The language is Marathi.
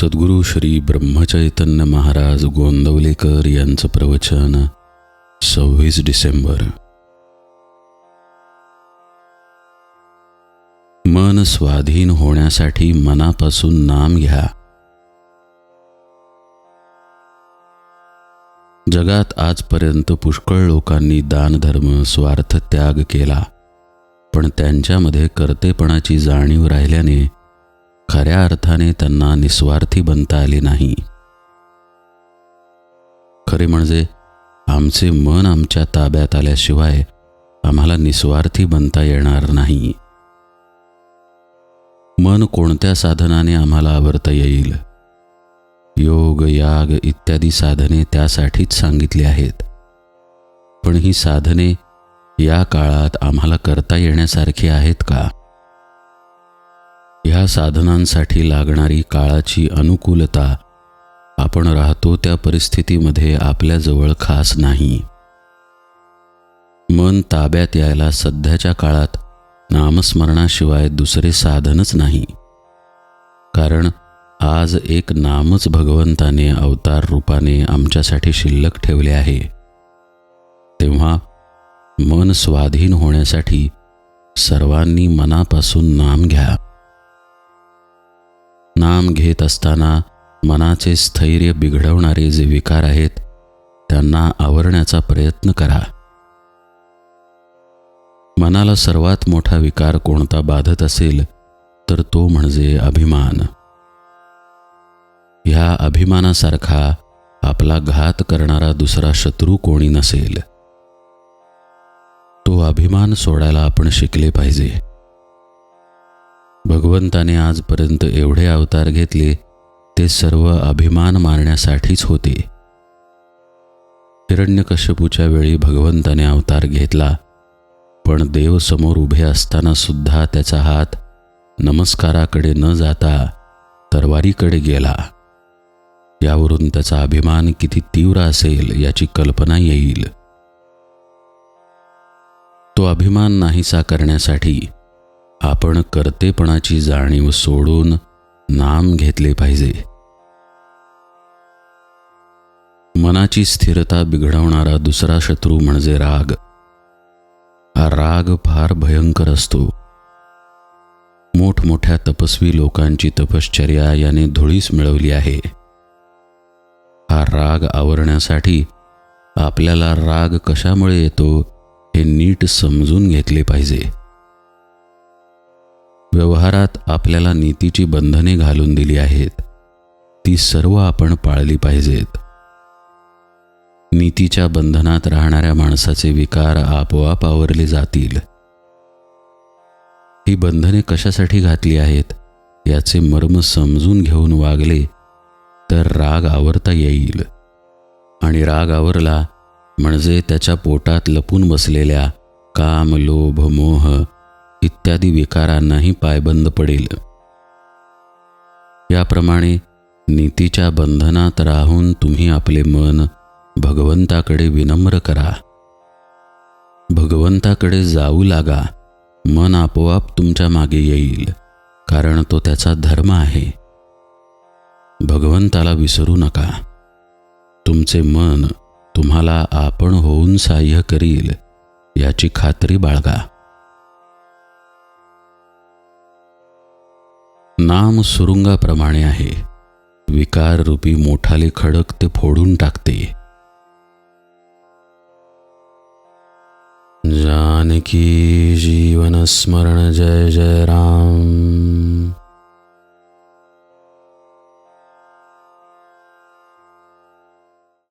सद्गुरू श्री ब्रह्मचैतन्य महाराज गोंदवलेकर यांचं प्रवचन 26 डिसेंबर. मन स्वाधीन होण्यासाठी मनापासून नाम घ्या. जगात आजपर्यंत पुष्कळ लोकांनी दानधर्म स्वार्थ त्याग केला, पण त्यांच्यामध्ये कर्तेपणाची जाणीव राहिल्याने खऱ्या अर्थाने त्यांना निस्वार्थी बनता आले नाही. खरे म्हणजे आमचे मन आमच्या ताब्यात आल्याशिवाय आम्हाला निस्वार्थी बनता येणार नाही. मन कोणत्या साधनाने आम्हाला आवरता येईल? योग, याग इत्यादी साधने त्यासाठीच सांगितली आहेत. पण ही साधने या काळात आम्हाला करता येण्यासारखी आहेत का? ह्या साधनांसाठी लागणारी काळाची अनुकूलता आपण राहतो त्या परिस्थितीमध्ये आपल्याजवळ खास नाही. मन ताब्यात यायला सध्याच्या काळात नामस्मरणाशिवाय दुसरे साधनच नाही. कारण आज एक नामच भगवंताने अवतार रूपाने आमच्यासाठी शिल्लक ठेवले आहे. तेव्हा मन स्वाधीन होण्यासाठी सर्वांनी मनापासून नाम घ्या. नाम घेत असताना मनाचे स्थैर्य बिघडवणारे जे विकार आहेत त्यांना आवरण्याचा प्रयत्न करा. मनाला सर्वात मोठा विकार कोणता बाधत असेल तर तो म्हणजे अभिमान. ह्या अभिमानासारखा आपला घात करणारा दुसरा शत्रू कोणी नसेल. तो अभिमान सोडायला आपण शिकले पाहिजे. भगवंताने आजपर्यंत एवढे अवतार घेतले ते सर्व अभिमान मारण्यासाठीच होते. हिरण्यकश्यपूच्या वेळी भगवंताने अवतार घेतला, पण देव समोर उभे असताना सुद्धा त्याचा हात नमस्काराकडे न जाता तरवारीकडे गेला. यावरून त्याचा अभिमान किती तीव्र असेल याची कल्पना येईल. तो अभिमान नाहीसा करण्यासाठी आपण कर्तेपणाची जाणीव सोडून नाम घेतले पाहिजे. मनाची स्थिरता बिघडवणारा दुसरा शत्रू म्हणजे राग. हा राग फार भयंकर असतो. मोठमोठ्या तपस्वी लोकांची तपश्चर्या याने धुळीस मिळवली आहे. हा राग आवरण्यासाठी आपल्याला राग कशामुळे येतो हे नीट समजून घेतले पाहिजे. व्यवहारात आपल्याला नीतीची बंधने घालून दिली आहेत, ती सर्व आपण पाळली पाहिजेत. नीतीच्या बंधनात राहणाऱ्या माणसाचे विकार आपोआप आवरले जातील. ही बंधने कशासाठी घातली आहेत याचे मर्म समजून घेऊन वागले तर राग आवरता येईल. आणि राग आवरला म्हणजे त्याच्या पोटात लपून बसलेल्या काम, लोभ, मोह इत्यादी विकारांनाही पायबंद पडेल. याप्रमाणे नीतीच्या बंधनात राहून तुम्ही आपले मन भगवंताकडे विनम्र करा. भगवंताकडे जाऊ लागा. मन आपोआप तुमच्या मागे येईल, कारण तो त्याचा धर्म आहे. भगवंताला विसरू नका. तुमचे मन तुम्हाला आपण होऊन साह्य करील याची खात्री बाळगा. नाम सुरुंगाप्रमाणे आहे. विकार रूपी मोठाले खडक ते फोडून टाकते. जानकी जीवन स्मरण जय जय राम.